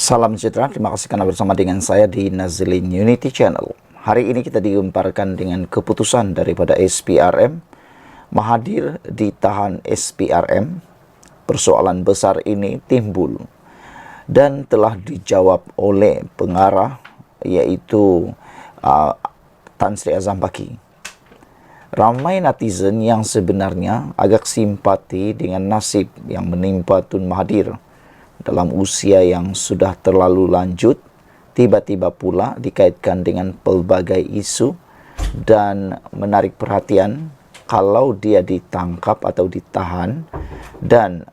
Salam sejahtera, terima kasih karena bersama dengan saya di Nazilin Unity Channel. Hari ini kita digemparkan dengan keputusan daripada SPRM. Mahathir ditahan SPRM. Persoalan besar ini timbul dan telah dijawab oleh pengarah, yaitu Tan Sri Azam Baki. Ramai netizen yang sebenarnya agak simpati dengan nasib yang menimpa Tun Mahathir. Dalam usia yang sudah terlalu lanjut, tiba-tiba pula dikaitkan dengan pelbagai isu dan menarik perhatian kalau dia ditangkap atau ditahan dan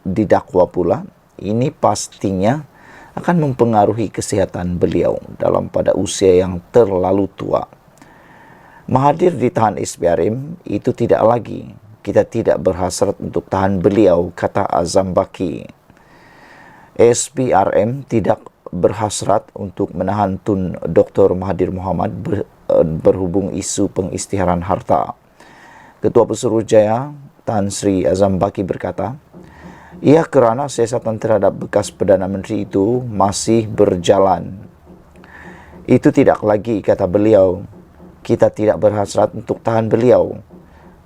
didakwa pula. Ini pastinya akan mempengaruhi kesehatan beliau dalam pada usia yang terlalu tua. Mahathir ditahan SPRM itu tidak lagi. Kita tidak berhasrat untuk tahan beliau, kata Azam Baki. SPRM tidak berhasrat untuk menahan Tun Dr. Mahathir Mohamad berhubung isu pengisytiharan harta. Ketua Pesuruhjaya Tan Sri Azam Baki berkata, ia kerana siasatan terhadap bekas Perdana Menteri itu masih berjalan. Itu tidak lagi, kata beliau. Kita tidak berhasrat untuk tahan beliau,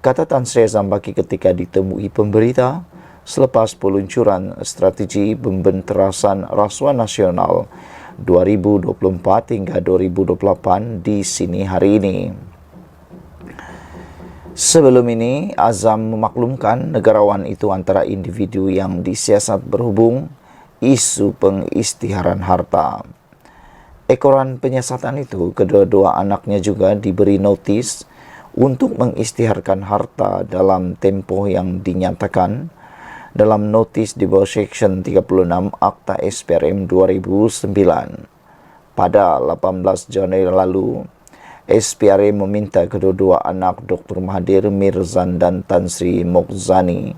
kata Tan Sri Azam Baki ketika ditemui pemberita selepas peluncuran strategi pembenterasan rasuah nasional 2024 hingga 2028 di sini hari ini. Sebelum ini, Azam memaklumkan negarawan itu antara individu yang disiasat berhubung isu pengisytiharan harta. Ekoran penyiasatan itu, kedua-dua anaknya juga diberi notis untuk mengisytiharkan harta dalam tempoh yang dinyatakan dalam notis di bawah Seksyen 36 Akta SPRM 2009. Pada 18 Januari lalu, SPRM meminta kedua-dua anak Dr. Mahathir Mirzan dan Tan Sri Mokzani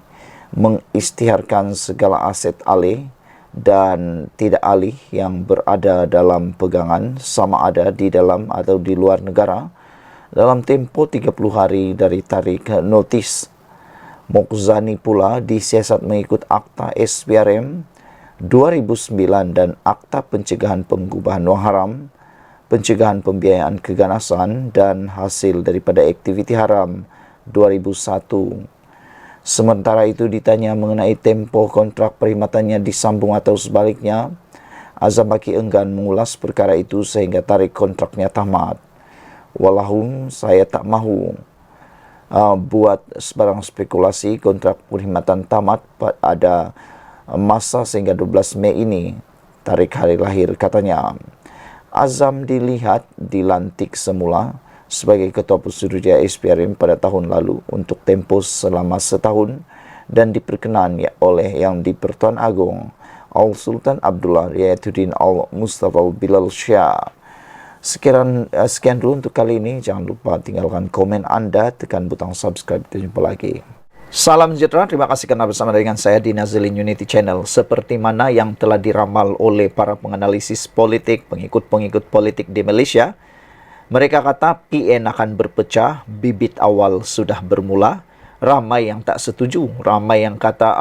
mengisytiharkan segala aset alih dan tidak alih yang berada dalam pegangan sama ada di dalam atau di luar negara dalam tempoh 30 hari dari tarikh notis. Mokzani pula disiasat mengikut Akta SPRM 2009 dan Akta Pencegahan Pengubahan Wang Haram, Pencegahan Pembiayaan Keganasan dan Hasil daripada Aktiviti Haram 2001. Sementara itu ditanya mengenai tempoh kontrak perkhidmatannya disambung atau sebaliknya, Azam Baki enggan mengulas perkara itu sehingga tarikh kontraknya tamat. Walahum, saya tak mahu buat sebarang spekulasi. Kontrak perkhidmatan tamat pada masa sehingga 12 Mei ini, tarikh hari lahir, katanya. Azam dilihat dilantik semula sebagai Ketua Pesuruhjaya SPRM pada tahun lalu untuk tempoh selama setahun dan diperkenan oleh Yang di-Pertuan Agong Al-Sultan Abdullah Riayatuddin Al-Mustafa Bilal Shah. Sekian dulu untuk kali ini. Jangan lupa tinggalkan komen Anda, tekan butang subscribe. Kita jumpa lagi. Salam sejahtera, terima kasih karena bersama dengan saya di Nazilin Unity Channel. Seperti mana yang telah diramal oleh para penganalisis politik, pengikut-pengikut politik di Malaysia, mereka kata PN akan berpecah, bibit awal sudah bermula. Ramai yang tak setuju, ramai yang kata,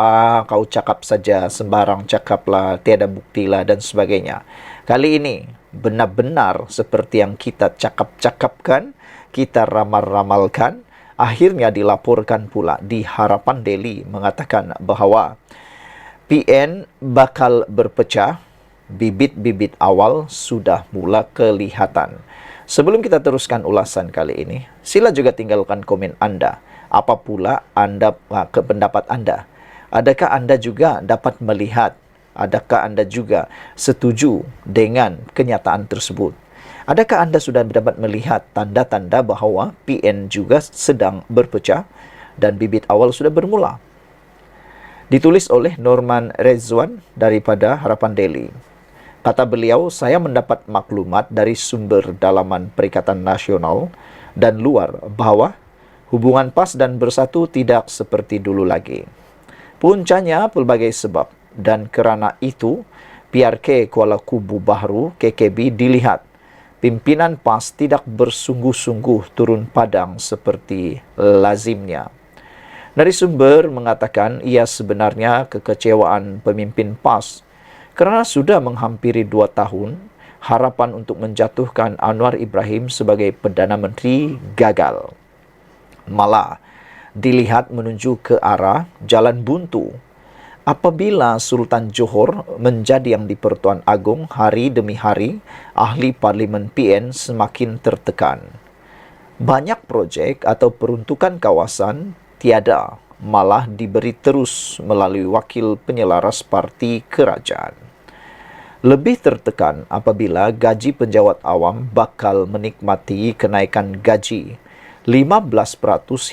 kau cakap saja, sembarang cakaplah, tiada buktilah dan sebagainya. Kali ini benar-benar seperti yang kita cakap-cakapkan, kita ramal-ramalkan, akhirnya dilaporkan pula di Harapan Daily mengatakan bahawa PN bakal berpecah, bibit-bibit awal sudah mula kelihatan. Sebelum kita teruskan ulasan kali ini, sila juga tinggalkan komen Anda. Apa pula pendapat Anda? Adakah Anda juga dapat melihat? Adakah Anda juga setuju dengan kenyataan tersebut? Adakah Anda sudah dapat melihat tanda-tanda bahawa PN juga sedang berpecah dan bibit awal sudah bermula? Ditulis oleh Norman Rezwan daripada Harapan Daily. Kata beliau, saya mendapat maklumat dari sumber dalaman Perikatan Nasional dan luar bahawa hubungan PAS dan Bersatu tidak seperti dulu lagi. Puncanya pelbagai sebab, dan kerana itu PRK Kuala Kubu Bahru KKB dilihat pimpinan PAS tidak bersungguh-sungguh turun padang seperti lazimnya. Narasumber mengatakan ia sebenarnya kekecewaan pemimpin PAS Karena sudah menghampiri 2 tahun, harapan untuk menjatuhkan Anwar Ibrahim sebagai Perdana Menteri gagal. Malah dilihat menuju ke arah jalan buntu apabila Sultan Johor menjadi yang di-Pertuan Agong hari demi hari, ahli Parlimen PN semakin tertekan. Banyak projek atau peruntukan kawasan tiada, malah diberi terus melalui wakil penyelaras parti kerajaan. Lebih tertekan apabila gaji penjawat awam bakal menikmati kenaikan gaji 15%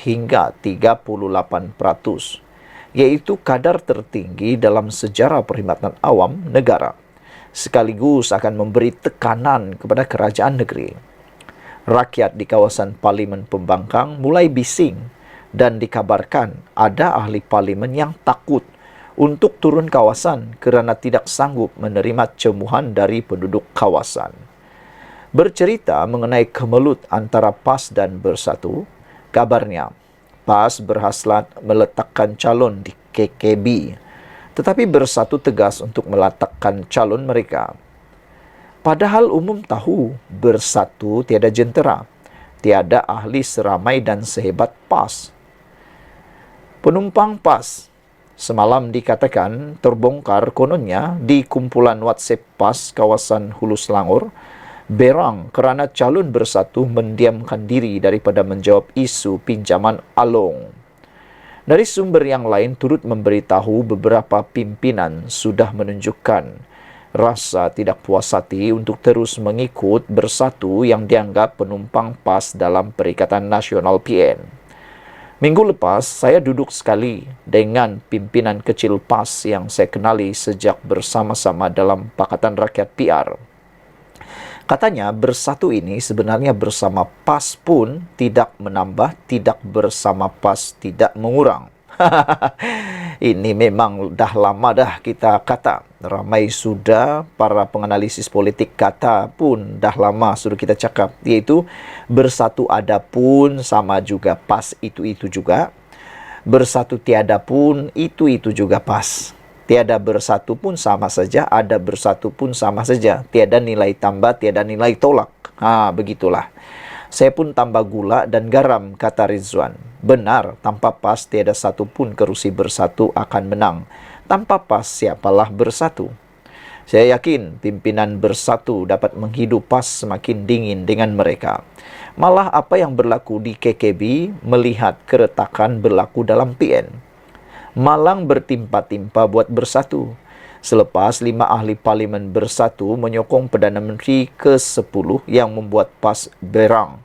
hingga 38%, yaitu kadar tertinggi dalam sejarah perkhidmatan awam negara, sekaligus akan memberi tekanan kepada kerajaan negeri. Rakyat di kawasan Parlimen Pembangkang mulai bising dan dikabarkan ada ahli parlimen yang takut untuk turun kawasan kerana tidak sanggup menerima cemuhan dari penduduk kawasan. Bercerita mengenai kemelut antara PAS dan Bersatu, kabarnya PAS berhasrat meletakkan calon di KKB, tetapi Bersatu tegas untuk meletakkan calon mereka. Padahal umum tahu Bersatu tiada jentera, tiada ahli seramai dan sehebat PAS. Penumpang PAS semalam dikatakan terbongkar kononnya di kumpulan WhatsApp PAS kawasan Hulu Selangor, berang kerana calon Bersatu mendiamkan diri daripada menjawab isu pinjaman along. Dari sumber yang lain turut memberitahu beberapa pimpinan sudah menunjukkan rasa tidak puas hati untuk terus mengikut Bersatu yang dianggap penumpang PAS dalam Perikatan Nasional PN. Minggu lepas, saya duduk sekali dengan pimpinan kecil PAS yang saya kenali sejak bersama-sama dalam Pakatan Rakyat PR. Katanya Bersatu ini sebenarnya bersama PAS pun tidak menambah, tidak bersama PAS tidak mengurang. Ini memang dah lama dah kita kata. Ramai sudah para penganalisis politik kata pun dah lama sudah kita cakap. Iaitu Bersatu ada pun sama juga PAS itu juga. Bersatu tiada pun itu juga PAS. Tiada Bersatu pun sama saja, ada Bersatu pun sama saja. Tiada nilai tambah, tiada nilai tolak. Begitulah. Saya pun tambah gula dan garam, kata Rizwan. Benar, tanpa PAS tiada satu pun kerusi Bersatu akan menang. Tanpa PAS siapalah Bersatu? Saya yakin pimpinan Bersatu dapat menghidup PAS semakin dingin dengan mereka. Malah apa yang berlaku di KKB melihat keretakan berlaku dalam PN. Malang bertimpa-timpa buat Bersatu. Selepas 5 ahli parlimen Bersatu menyokong Perdana Menteri ke-10 yang membuat PAS berang,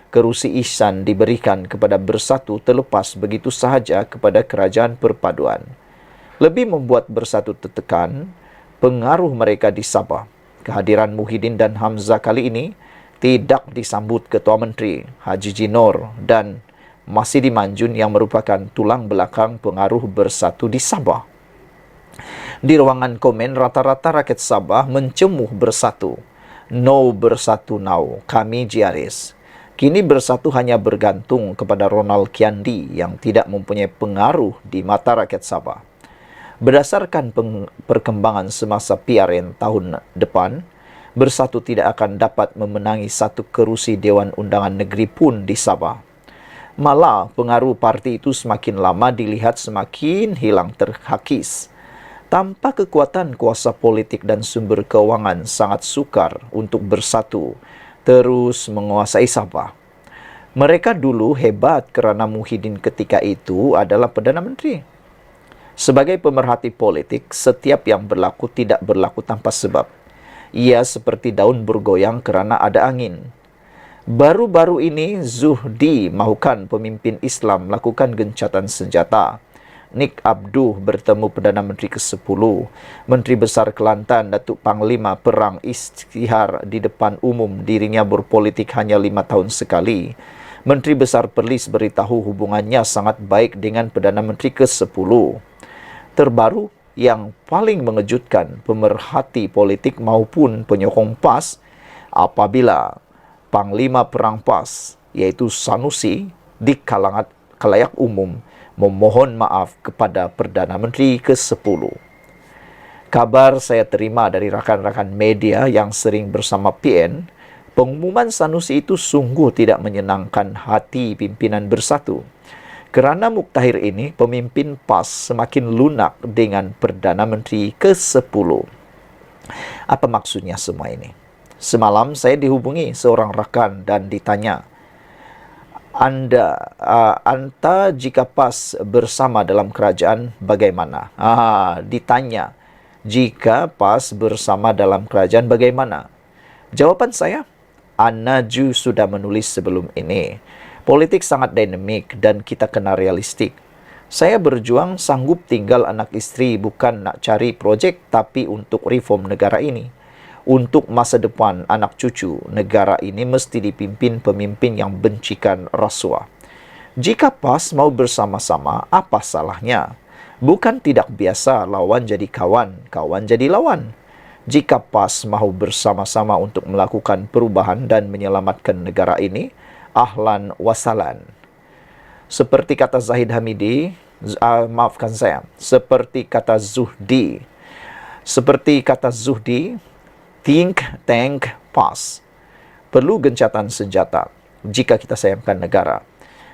kerusi Ihsan diberikan kepada Bersatu terlepas begitu sahaja kepada Kerajaan Perpaduan. Lebih membuat Bersatu tertekan pengaruh mereka di Sabah. Kehadiran Muhyiddin dan Hamzah kali ini tidak disambut Ketua Menteri Haji Jinor dan Masidi Manjun yang merupakan tulang belakang pengaruh Bersatu di Sabah. Di ruangan komen, rata-rata rakyat Sabah mencemuh Bersatu. No Bersatu now, kami GRS. Kini Bersatu hanya bergantung kepada Ronald Kiandi yang tidak mempunyai pengaruh di mata rakyat Sabah. Berdasarkan perkembangan semasa PRN tahun depan, Bersatu tidak akan dapat memenangi satu kerusi Dewan Undangan Negeri pun di Sabah. Malah pengaruh parti itu semakin lama dilihat semakin hilang terhakis. Tanpa kekuatan kuasa politik dan sumber keuangan sangat sukar untuk Bersatu terus menguasai Sabah. Mereka dulu hebat kerana Muhyiddin ketika itu adalah Perdana Menteri. Sebagai pemerhati politik, setiap yang berlaku tidak berlaku tanpa sebab. Ia seperti daun bergoyang kerana ada angin. Baru-baru ini Zuhdi mahukan pemimpin Islam melakukan gencatan senjata. Nik Abduh bertemu Perdana Menteri ke-10, Menteri Besar Kelantan Datuk Panglima Perang Isytihar di depan umum dirinya berpolitik hanya 5 tahun sekali. Menteri Besar Perlis beritahu hubungannya sangat baik dengan Perdana Menteri ke-10. Terbaru yang paling mengejutkan pemerhati politik maupun penyokong PAS apabila Panglima Perang PAS iaitu Sanusi di kalangan khalayak umum memohon maaf kepada Perdana Menteri ke-10. Kabar saya terima dari rakan-rakan media yang sering bersama PN, pengumuman Sanusi itu sungguh tidak menyenangkan hati pimpinan Bersatu. Kerana Muktahir ini, pemimpin PAS semakin lunak dengan Perdana Menteri ke-10. Apa maksudnya semua ini? Semalam saya dihubungi seorang rakan dan ditanya, Anta jika PAS bersama dalam kerajaan bagaimana? Ditanya, jika PAS bersama dalam kerajaan bagaimana? Jawaban saya, An-Naju sudah menulis sebelum ini. Politik sangat dinamik dan kita kena realistik. Saya berjuang sanggup tinggal anak isteri bukan nak cari projek tapi untuk reform negara ini. Untuk masa depan anak cucu, negara ini mesti dipimpin pemimpin yang bencikan rasuah. Jika PAS mau bersama-sama, apa salahnya? Bukan tidak biasa lawan jadi kawan, kawan jadi lawan. Jika PAS mahu bersama-sama untuk melakukan perubahan dan menyelamatkan negara ini, ahlan wasalan. Seperti kata Zahid Hamidi, maafkan saya, seperti kata Zuhdi, think tank PAS. Perlu gencatan senjata jika kita sayangkan negara.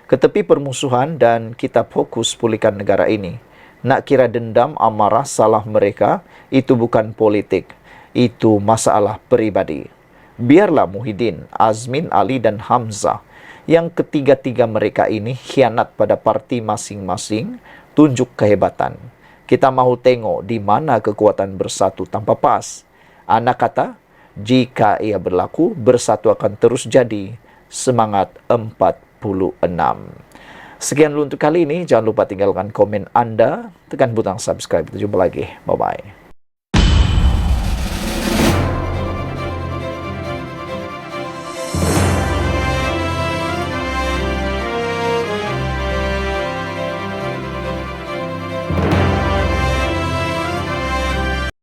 Ketepi permusuhan dan kita fokus pulihkan negara ini. Nak kira dendam, amarah, salah mereka, itu bukan politik. Itu masalah peribadi. Biarlah Muhyiddin, Azmin, Ali dan Hamzah, yang ketiga-tiga mereka ini khianat pada parti masing-masing, tunjuk kehebatan. Kita mahu tengok di mana kekuatan Bersatu tanpa PAS. Anak kata, jika ia berlaku, Bersatu akan terus jadi. Semangat 46. Sekian dulu untuk kali ini. Jangan lupa tinggalkan komen Anda. Tekan butang subscribe. Kita jumpa lagi. Bye-bye.